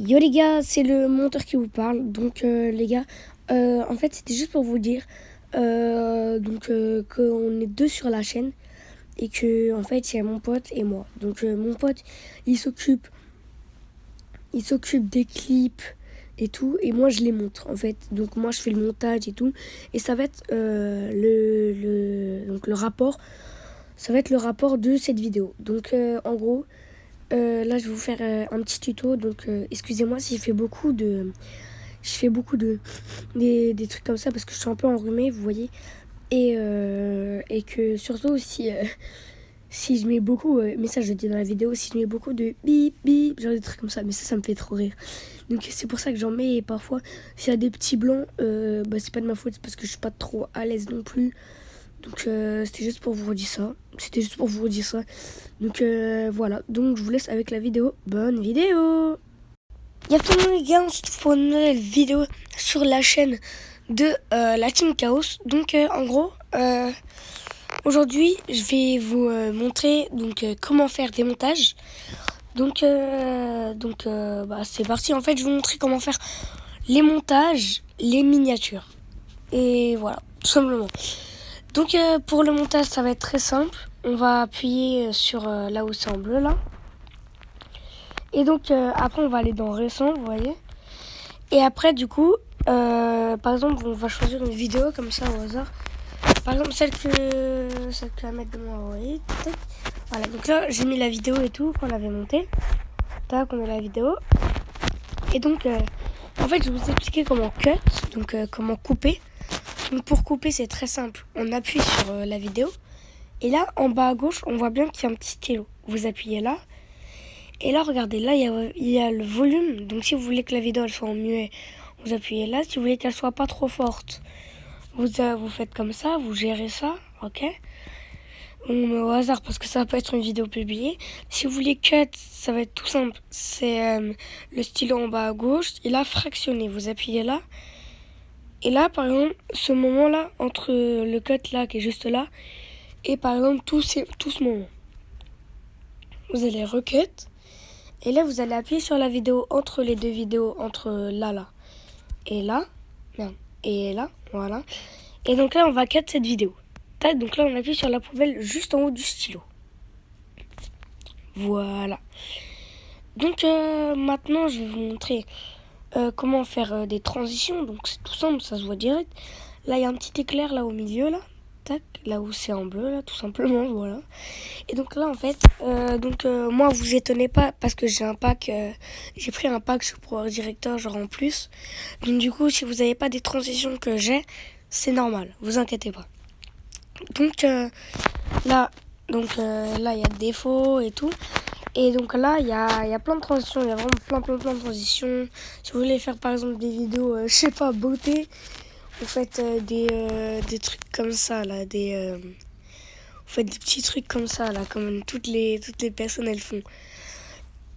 Yo les gars, c'est le monteur qui vous parle. Donc les gars, en fait c'était juste pour vous dire qu'on est deux sur la chaîne et que en fait il y a mon pote et moi. Donc mon pote il s'occupe des clips et tout, et moi je les montre en fait. Donc moi je fais le montage et tout, et ça va être donc le rapport. Ça va être le rapport de cette vidéo. Donc en gros. Là, je vais vous faire un petit tuto. Donc, excusez-moi si je fais beaucoup de des trucs comme ça parce que je suis un peu enrhumée, vous voyez. Et que surtout si je mets beaucoup, mais ça je le dis dans la vidéo, si je mets beaucoup de bip bip, genre des trucs comme ça, mais ça me fait trop rire. Donc c'est pour ça que j'en mets. Et parfois, s'il y a des petits blancs, c'est pas de ma faute, c'est parce que je suis pas trop à l'aise non plus. Donc c'était juste pour vous dire ça. Donc voilà. Donc je vous laisse avec la vidéo. Bonne vidéo. Y'a tout le monde les gars, on se retrouve pour une nouvelle vidéo sur la chaîne de la Team Chaos. Donc en gros, aujourd'hui je vais vous montrer comment faire des montages. Donc c'est parti. En fait je vais vous montrer comment faire les montages, les miniatures. Et voilà, tout simplement. Donc pour le montage ça va être très simple. On va appuyer sur là où c'est en bleu là. Et donc après on va aller dans récent, vous voyez. Et après du coup, par exemple on va choisir une vidéo comme ça au hasard. Par exemple celle que je vais mettre de moi, vous voyez. Tac. Voilà, donc là j'ai mis la vidéo et tout qu'on avait montée. Tac, on met la vidéo. Et donc en fait je vais vous expliquer comment cut, donc comment couper. Donc pour couper c'est très simple, on appuie sur la vidéo et là en bas à gauche on voit bien qu'il y a un petit stylo. Vous appuyez là et là regardez, là il y a le volume. Donc si vous voulez que la vidéo elle soit en muet, vous appuyez là. Si vous voulez qu'elle soit pas trop forte, vous faites comme ça, vous gérez ça, ok. On met au hasard parce que ça va pas être une vidéo publiée. Si vous voulez cut, ça va être tout simple, c'est le stylo en bas à gauche et là fractionner, vous appuyez là. Et là, par exemple, ce moment-là, entre le cut là, qui est juste là, et par exemple, tout ce moment. Vous allez recut. Et là, vous allez appuyer sur la vidéo entre les deux vidéos, entre là, et là. Merde. Et là, voilà. Et donc là, on va cut cette vidéo. Tac, donc là, on appuie sur la poubelle juste en haut du stylo. Voilà. Donc maintenant, je vais vous montrer comment faire des transitions. Donc c'est tout simple, ça se voit direct. Là, il y a un petit éclair là au milieu, là. Tac, là où c'est en bleu, là, tout simplement, voilà. Et donc là, en fait, moi, vous étonnez pas parce que j'ai un pack, j'ai pris un pack sur Pro Director, genre en plus. Donc du coup, si vous n'avez pas des transitions que j'ai, c'est normal, vous inquiétez pas. Donc là, là, il y a des défauts et tout. Et donc là, il y a plein de transitions, il y a vraiment plein de transitions. Si vous voulez faire par exemple des vidéos, je sais pas, beauté, vous faites des trucs comme ça, là, vous faites des petits trucs comme ça, là, comme toutes les personnes, elles font.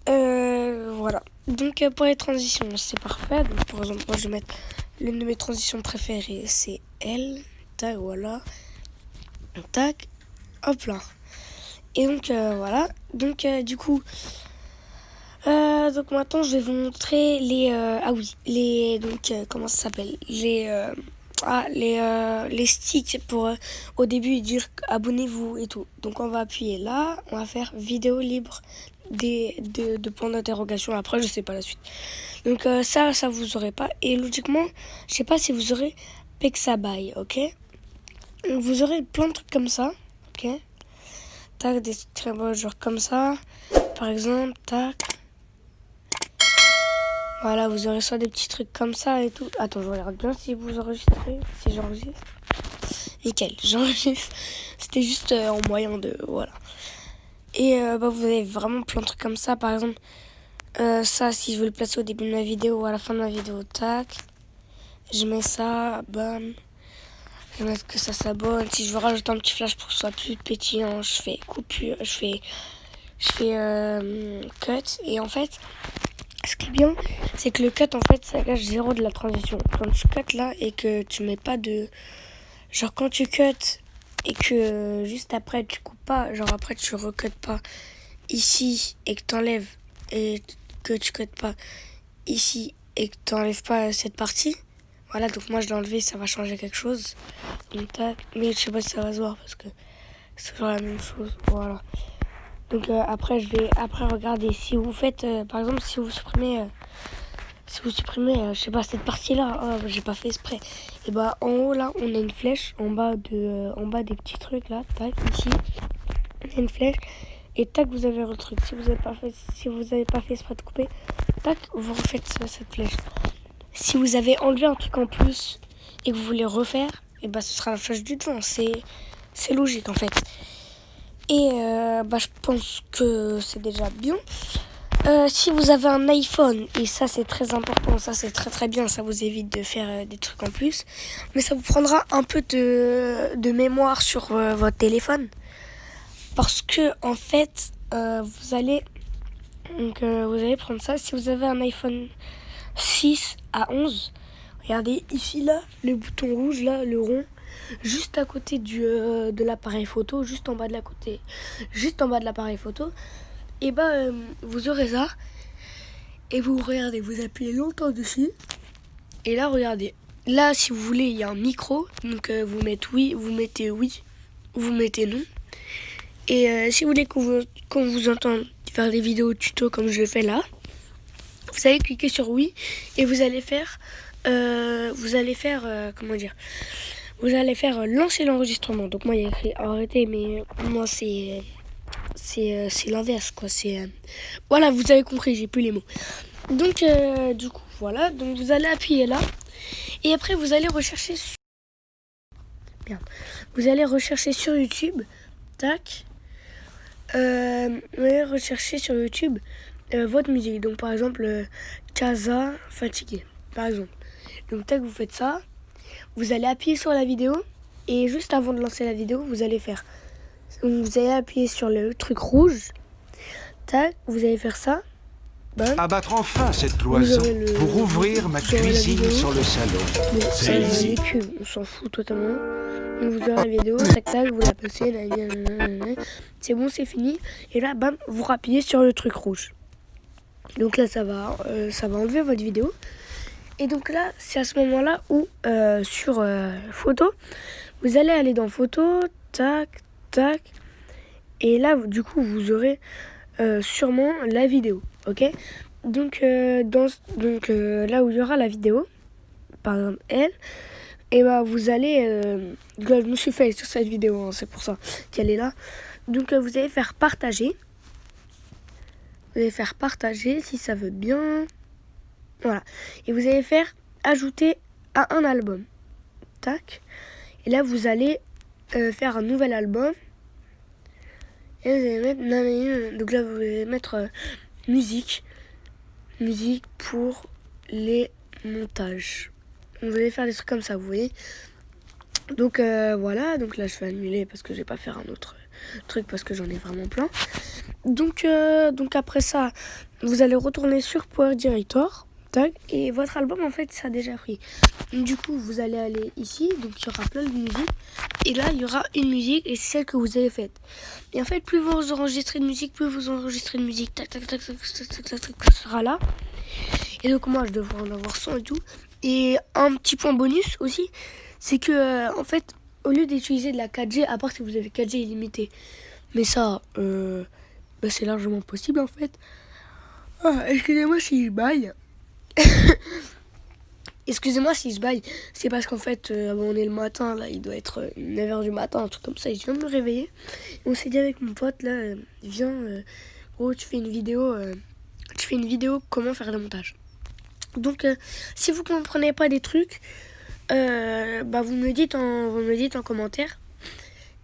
Voilà. Donc pour les transitions, c'est parfait. Donc par exemple, moi je vais mettre l'une de mes transitions préférées, c'est elle. Tac, voilà. Tac, hop là. Et donc voilà. Donc du coup, donc maintenant je vais vous montrer comment ça s'appelle, les sticks pour au début dire abonnez-vous et tout. Donc on va appuyer là, on va faire vidéo libre de points d'interrogation. Après je sais pas la suite. Donc ça vous aurez pas. Et logiquement, je sais pas si vous aurez Pexabay, ok. Donc, vous aurez plein de trucs comme ça, ok. Tac, des très beaux genre comme ça, par exemple, tac. Voilà, vous aurez soit des petits trucs comme ça et tout. Attends, je regarde bien si vous enregistrez, si j'enregistre. Nickel, j'enregistre. C'était juste en moyen de... Voilà. Et vous avez vraiment plein de trucs comme ça. Par exemple, ça, si je veux le placer au début de ma vidéo ou à la fin de ma vidéo, tac. Je mets ça, bam. Je vais mettre que ça s'abonne. Si je veux rajouter un petit flash pour que ce soit plus pétillant, je fais coupure, je fais cut. Et en fait... Ce qui est bien, c'est que le cut, en fait, ça gâche zéro de la transition. Quand tu cut là et que tu mets pas de... Genre quand tu cut et que juste après tu coupes pas, genre après tu recut pas ici et que t'enlèves et que tu cut pas ici et que tu n'enlèves pas cette partie, voilà, donc moi je l'ai enlevé, ça va changer quelque chose. Donc tac, mais je sais pas si ça va se voir parce que c'est toujours la même chose, voilà. Donc après je vais regarder si vous faites, par exemple si vous supprimez, je sais pas, cette partie-là, oh, j'ai pas fait exprès. Et bah en haut là, on a une flèche, en bas des petits trucs là, tac, ici, on a une flèche. Et tac, vous avez le truc. Si vous avez pas fait exprès de couper, tac, vous refaites cette flèche. Si vous avez enlevé un truc en plus et que vous voulez refaire, et bah ce sera la flèche du devant. C'est logique en fait. Et bah je pense que c'est déjà bien. Si vous avez un iPhone, et ça c'est très important, ça c'est très très bien, ça vous évite de faire des trucs en plus. Mais ça vous prendra un peu de mémoire sur votre téléphone. Parce que en fait, vous allez prendre ça. Si vous avez un iPhone 6 à 11, regardez ici là, le bouton rouge là, le rond, juste à côté de l'appareil photo, juste en bas de l'appareil photo. Et vous aurez ça. Et vous regardez, vous appuyez longtemps dessus. Et là, regardez. Là, si vous voulez, il y a un micro. Donc vous mettez oui, vous mettez non. Et si vous voulez qu'on vous entende faire des vidéos tuto comme je le fais là, vous allez cliquer sur oui et vous allez faire lancer l'enregistrement. Donc moi il y a écrit arrêter, mais moi c'est l'inverse quoi. Voilà, vous avez compris, j'ai plus les mots. Donc du coup voilà, donc vous allez appuyer là et après vous allez rechercher sur YouTube, tac. Vous allez rechercher sur YouTube votre musique. Donc par exemple Casa fatigué par exemple. Donc tac, vous faites ça. Vous allez appuyer sur la vidéo. Et juste avant de lancer la vidéo, vous allez appuyer sur le truc rouge. Tac, vous allez faire ça. Bam. Abattre enfin cette cloison pour ouvrir ma cuisine sur le salon. Bon, c'est les cubes, on s'en fout totalement. Donc vous aurez la vidéo, tac tac, vous la passez, c'est bon, c'est fini. Et là, bam, vous rappuyez sur le truc rouge. Donc là, ça va enlever votre vidéo. Et donc là, c'est à ce moment-là où sur photo, vous allez aller dans photo, tac, tac. Et là, du coup, vous aurez sûrement la vidéo, ok. Donc, là où il y aura la vidéo, par exemple elle, et vous allez, là, je me suis fait sur cette vidéo, hein, c'est pour ça qu'elle est là. Donc vous allez faire partager. Vous allez faire partager si ça veut bien. Voilà. Et vous allez faire ajouter à un album. Tac. Et là vous allez faire un nouvel album. Et vous allez mettre, donc là vous allez mettre musique pour les montages. Donc, vous allez faire des trucs comme ça, vous voyez. Donc voilà, donc là je vais annuler parce que je vais pas faire un autre truc parce que j'en ai vraiment plein. Donc après ça, vous allez retourner sur Power Director. Tac, et votre album en fait ça a déjà pris. Du coup vous allez aller ici, donc il y aura plein de musiques. Et là il y aura une musique et c'est celle que vous avez faite. Et en fait plus vous enregistrez de musique, tac tac tac tac tac tac tac tac, ça sera là. Et donc moi je devrais en avoir 100 et tout. Et un petit point bonus aussi, c'est que en fait au lieu d'utiliser de la 4G, à part si vous avez 4G illimité, mais ça c'est largement possible en fait. Excusez-moi si je baille. Excusez-moi si je baille, c'est parce qu'en fait on est le matin, là il doit être 9h du matin, un truc comme ça, et je viens de me réveiller. Et on s'est dit avec mon pote là, viens, gros tu fais une vidéo comment faire le montage. Donc si vous comprenez pas des trucs, vous me le dites en commentaire.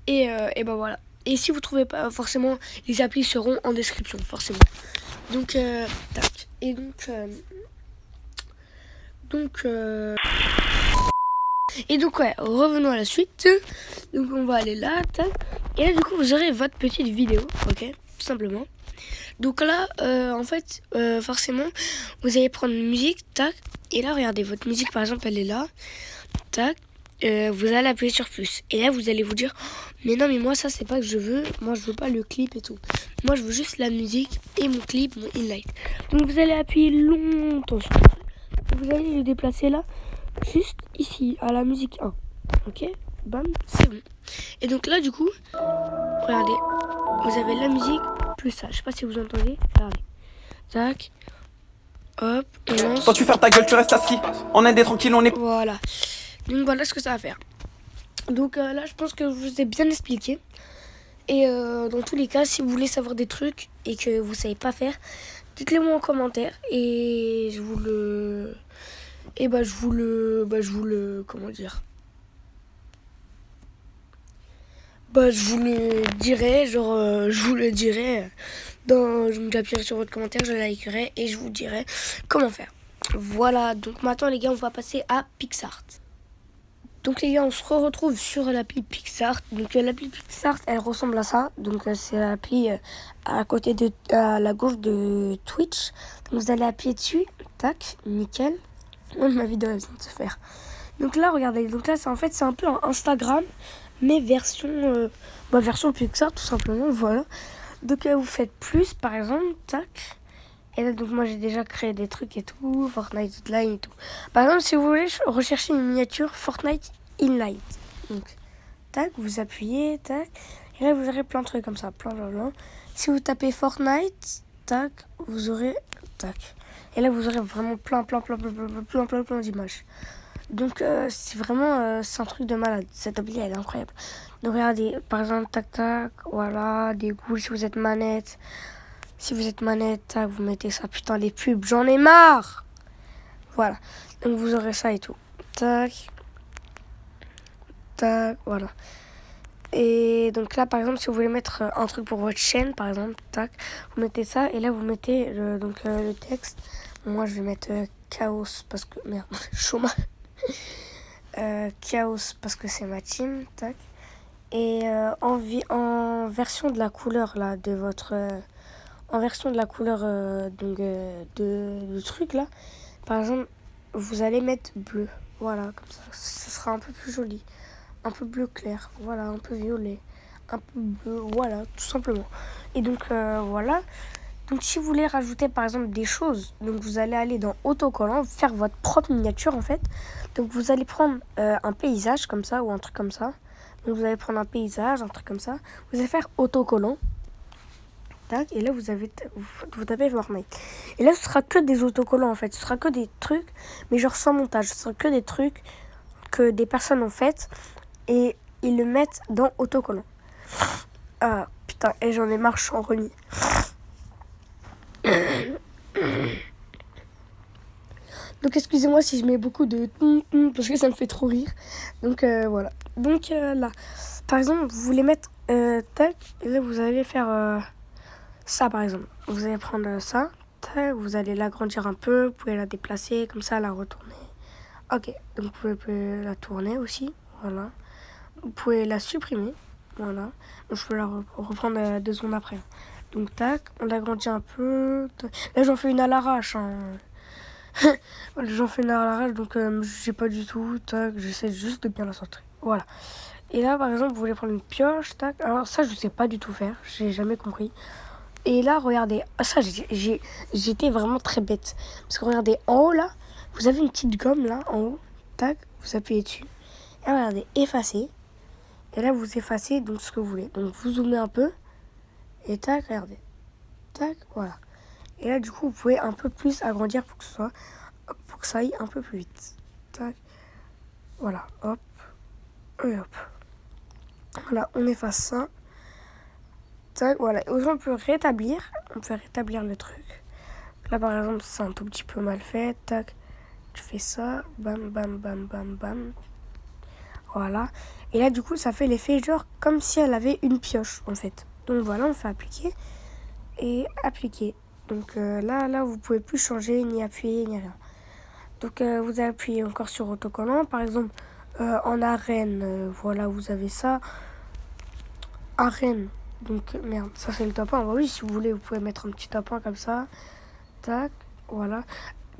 Et voilà. Et si vous trouvez pas, forcément les applis seront en description, forcément. Donc tac. Et donc ouais, revenons à la suite. Donc on va aller là, tac. Et là du coup vous aurez votre petite vidéo, ok, tout simplement. Donc là, en fait, forcément, vous allez prendre une musique, tac. Et là, regardez, votre musique, par exemple, elle est là, tac. vous allez appuyer sur plus. Et là, vous allez vous dire, mais non, mais moi, ça, c'est pas que je veux. Moi, je veux pas le clip et tout. Moi, je veux juste la musique et mon clip, mon inlight. Donc, vous allez appuyer longtemps sur le truc. Vous allez le déplacer là, juste ici, à la musique 1. Ok, bam, c'est bon. Et donc là, du coup, regardez, vous avez la musique plus ça. Je sais pas si vous entendez. Regardez. Tac. Hop, on lance. Toi tu fermes ta gueule, tu restes assis. On est des tranquilles, on est... Voilà. Donc voilà ce que ça va faire. Donc là, je pense que je vous ai bien expliqué. Et dans tous les cas, si vous voulez savoir des trucs et que vous savez pas faire, dites-les moi en commentaire et je vous le... Et je vous le... Comment dire, je vous le dirai, je vous le dirai. J'appuierai sur votre commentaire, je likerai et je vous dirai comment faire. Voilà, donc maintenant les gars, on va passer à PicsArt. Donc les gars, on se retrouve sur l'appli PicsArt. Donc l'appli PicsArt, elle ressemble à ça. Donc c'est l'appli à la gauche de Twitch. Donc vous allez appuyer dessus, tac, nickel. Ma vidéo elle vient de se faire. Donc là, regardez, donc là c'est un peu un Instagram, mais version PicsArt tout simplement, voilà. Donc vous faites plus par exemple, tac. Et là donc moi j'ai déjà créé des trucs et tout, Fortnite Inline et tout. Par exemple si vous voulez rechercher une miniature Fortnite Inline. Donc tac, vous appuyez, tac. Et là vous aurez plein de trucs comme ça, plein. Si vous tapez Fortnite, tac, vous aurez, tac. Et là vous aurez vraiment plein d'images. Donc c'est vraiment c'est un truc de malade. Cette appli elle est incroyable. Donc regardez, par exemple tac, voilà, des goûts si vous êtes manette. Si vous êtes manette, tac, vous mettez ça. Putain, les pubs, j'en ai marre. Voilà. Donc vous aurez ça et tout. Tac. Tac, voilà. Et donc là, par exemple, si vous voulez mettre un truc pour votre chaîne, par exemple, tac, vous mettez ça. Et là, vous mettez le texte. Moi, je vais mettre chaos parce que... Merde, chômage. Chaos parce que c'est ma team, tac. Et en version de la couleur, là, de votre... en version de la couleur de truc là, par exemple, vous allez mettre bleu. Voilà, comme ça sera un peu plus joli. Un peu bleu clair, voilà, un peu violet, un peu bleu, voilà, tout simplement. Et donc, voilà. Donc, si vous voulez rajouter, par exemple, des choses, donc vous allez aller dans autocollant, faire votre propre miniature, en fait. Donc, vous allez prendre un paysage comme ça, ou un truc comme ça. Donc, vous allez prendre un paysage, un truc comme ça. Vous allez faire autocollant. Et là, vous tapez Fortnite. Et là, ce sera que des autocollants, en fait. Ce sera que des trucs, mais genre sans montage. Ce sera que des trucs que des personnes ont fait et ils le mettent dans autocollant. Ah, putain, et j'en ai marre, je suis en remis. Donc, excusez-moi si je mets beaucoup de parce que ça me fait trop rire. Donc, voilà. Donc, là, par exemple, vous voulez mettre tac, et là, vous allez faire... ça par exemple, vous allez prendre ça, vous allez l'agrandir un peu, vous pouvez la déplacer, comme ça la retourner. Ok, donc vous pouvez la tourner aussi, voilà. Vous pouvez la supprimer, voilà. Donc, je peux la reprendre 2 secondes après. Donc tac, on l'agrandit un peu. Là j'en fais une à l'arrache. Hein. J'en fais une à l'arrache, donc j'ai pas du tout, tac, j'essaie juste de bien la centrer. Voilà. Et là par exemple, vous voulez prendre une pioche, tac. Alors ça je sais pas du tout faire, j'ai jamais compris. Et là, regardez, ça, j'étais vraiment très bête. Parce que regardez, en haut, là, vous avez une petite gomme, là, en haut. Tac, vous appuyez dessus. Et regardez, effacer. Et là, vous effacez, donc, ce que vous voulez. Donc, vous zoomez un peu. Et tac, regardez. Tac, voilà. Et là, du coup, vous pouvez un peu plus agrandir pour que ça aille un peu plus vite. Tac. Voilà, hop. Et hop. Voilà, on efface ça. Tac, voilà. Et on peut rétablir le truc. Là par exemple c'est un tout petit peu mal fait. Tac, tu fais ça, bam. Voilà. Et là du coup ça fait l'effet genre comme si elle avait une pioche en fait. Donc voilà, on fait appliquer et appliquer. Donc là vous pouvez plus changer, ni appuyer, ni rien. Donc vous appuyez encore sur autocollant. Par exemple en arène, voilà, vous avez ça. Arène. Donc, merde, ça c'est le top 1. Bah oui, si vous voulez, vous pouvez mettre un petit top 1 comme ça. Tac, voilà.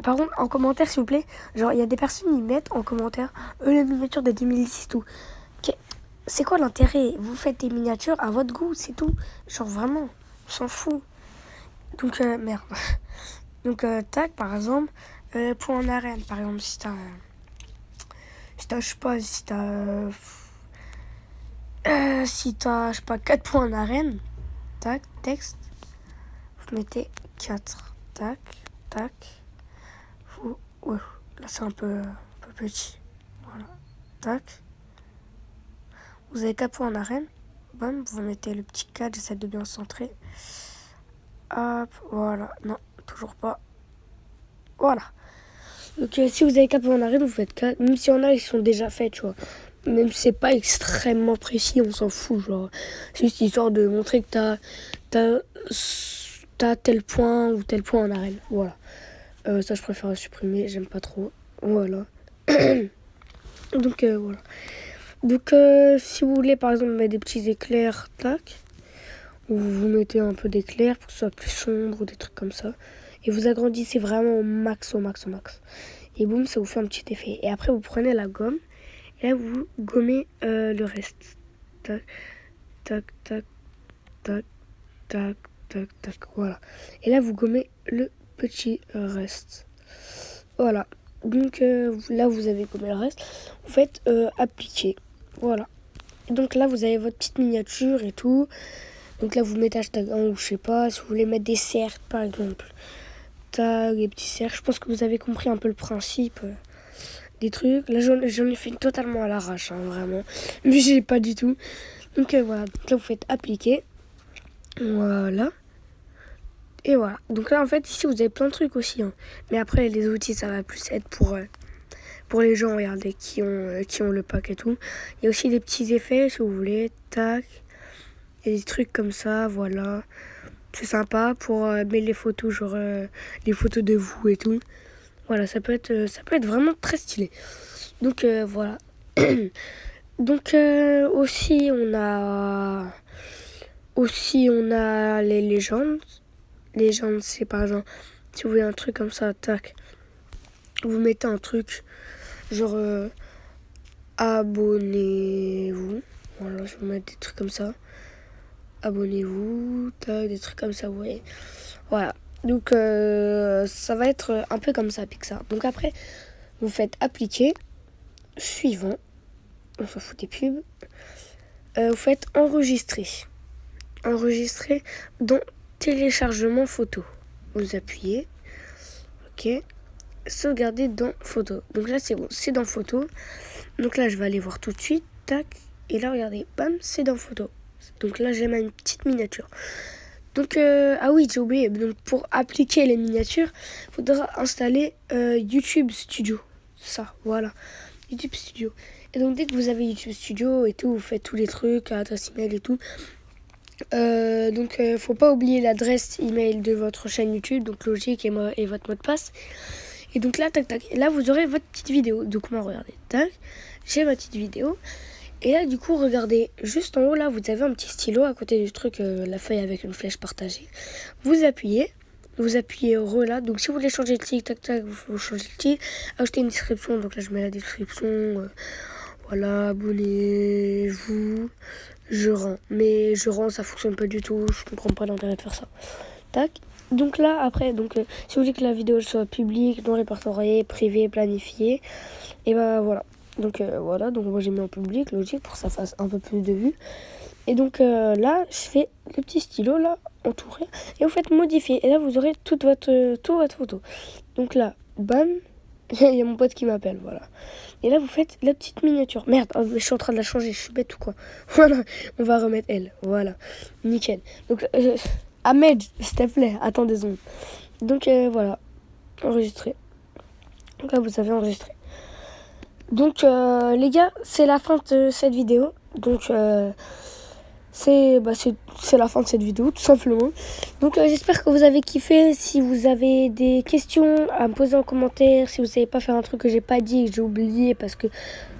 par contre, en commentaire, s'il vous plaît, genre, il y a des personnes qui mettent en commentaire la miniature de 2010 tout. C'est quoi l'intérêt? Vous faites des miniatures à votre goût, c'est tout. Genre, vraiment, on s'en fout. Donc, merde. Donc, tac, par exemple, pour en arène, par exemple, si t'as, je sais pas, je sais pas, 4 points en arène, tac, texte, vous mettez 4, tac, tac, ouais, là c'est un peu petit, voilà, tac, vous avez 4 points en arène, bam, vous mettez le petit 4, j'essaie de bien centrer, hop, voilà, non, toujours pas, voilà. Donc si vous avez 4 points en arène, vous faites 4, même si en a ils sont déjà faits, tu vois. Même si c'est pas extrêmement précis, on s'en fout, genre. C'est juste histoire de montrer que t'as tel point ou tel point en arène, voilà. Ça je préfère supprimer, j'aime pas trop, voilà. Donc voilà. Donc si vous voulez par exemple mettre des petits éclairs, tac, ou vous mettez un peu d'éclairs pour que ce soit plus sombre ou des trucs comme ça. Et vous agrandissez vraiment au max. Et boum, ça vous fait un petit effet. Et après, vous prenez la gomme. Et là, vous gommez le reste. Tac, tac, tac, tac, tac, tac, tac. Voilà. Et là, vous gommez le petit reste. Voilà. Donc là, vous avez gommé le reste. Vous faites appliquer. Voilà. Et donc là, vous avez votre petite miniature et tout. Donc là, vous mettez hashtag 1 ou je sais pas. Si vous voulez mettre des cercles, par exemple. Tac, des petits cercles. Je pense que vous avez compris un peu le principe des trucs. Là, j'en ai fait totalement à l'arrache, hein, vraiment. Mais j'ai pas du tout. Donc voilà. Donc là, vous faites appliquer. Voilà. Et voilà. Donc là, en fait, ici, vous avez plein de trucs aussi. Hein. Mais après, les outils, ça va plus être pour les gens, regardez, qui ont le pack et tout. Il y a aussi des petits effets, si vous voulez. Tac. Il y a des trucs comme ça, voilà. C'est sympa pour mettre les photos, genre les photos de vous et tout. Voilà, ça peut être vraiment très stylé. Donc voilà. Donc aussi on a les légendes. Légendes, c'est par exemple, si vous voulez un truc comme ça, tac, vous mettez un truc genre abonnez-vous. Voilà, je vais mettre des trucs comme ça. Abonnez-vous, tac, des trucs comme ça, vous voyez. Voilà. Donc ça va être un peu comme ça, Pixar. Donc après, vous faites appliquer, suivant, on s'en fout des pubs. Vous faites enregistrer. Enregistrer dans téléchargement photo. Vous appuyez, ok. Sauvegarder dans photo. Donc là c'est bon, c'est dans photo. Donc là je vais aller voir tout de suite, tac. Et là regardez, bam, c'est dans photo. Donc là j'ai une petite miniature. Donc, ah oui, j'ai oublié. Donc, pour appliquer les miniatures, il faudra installer YouTube Studio. Ça, voilà. YouTube Studio. Et donc, dès que vous avez YouTube Studio et tout, vous faites tous les trucs, adresse email et tout. Donc, faut pas oublier l'adresse email de votre chaîne YouTube, donc logique et votre mot de passe. Et donc là, tac, tac. Et là, vous aurez votre petite vidéo. Donc, moi, regardez. Tac. J'ai ma petite vidéo. Et là, du coup, regardez, juste en haut, là, vous avez un petit stylo à côté du truc, la feuille avec une flèche partagée. Vous appuyez heureux là. Donc, si vous voulez changer le titre, tac, tac, vous changez le titre. Ajoutez une description. Donc là, je mets la description. Voilà, abonnez-vous. Je rends. Mais je rends, ça fonctionne pas du tout. Je comprends pas l'intérêt de faire ça. Tac. Donc là, après, si vous voulez que la vidéo soit publique, non répertoriée, privée, planifiée, et ben voilà. Donc voilà, donc moi j'ai mis en public, logique, pour que ça fasse un peu plus de vues. Et donc là, je fais le petit stylo là, entouré, et vous faites modifier. Et là, vous aurez toute votre photo. Donc là, bam, il y a mon pote qui m'appelle, voilà. Et là, vous faites la petite miniature. Merde, je suis en train de la changer, je suis bête ou quoi. Voilà, on va remettre elle, voilà, nickel. Donc, Ahmed, s'il te plaît, attends des secondes. Donc voilà, enregistré. Donc là, vous avez enregistré. Donc les gars, c'est la fin de cette vidéo. Donc c'est la fin de cette vidéo tout simplement. Donc j'espère que vous avez kiffé. Si vous avez des questions à me poser en commentaire, si vous savez pas faire un truc que j'ai pas dit et que j'ai oublié parce que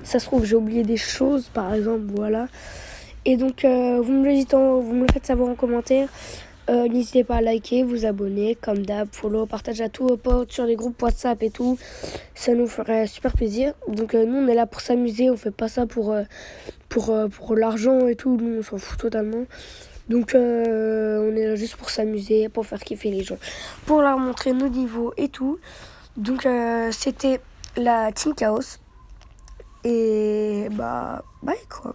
ça se trouve j'ai oublié des choses par exemple, voilà. Et donc vous me le faites savoir en commentaire. N'hésitez pas à liker, vous abonner, comme d'hab, follow, partage à tous vos potes sur les groupes WhatsApp et tout. Ça nous ferait super plaisir. Donc nous, on est là pour s'amuser, on fait pas ça pour l'argent et tout. Nous, on s'en fout totalement. Donc on est là juste pour s'amuser, pour faire kiffer les gens, pour leur montrer nos niveaux et tout. Donc c'était la Team Chaos. Et bah, bye quoi.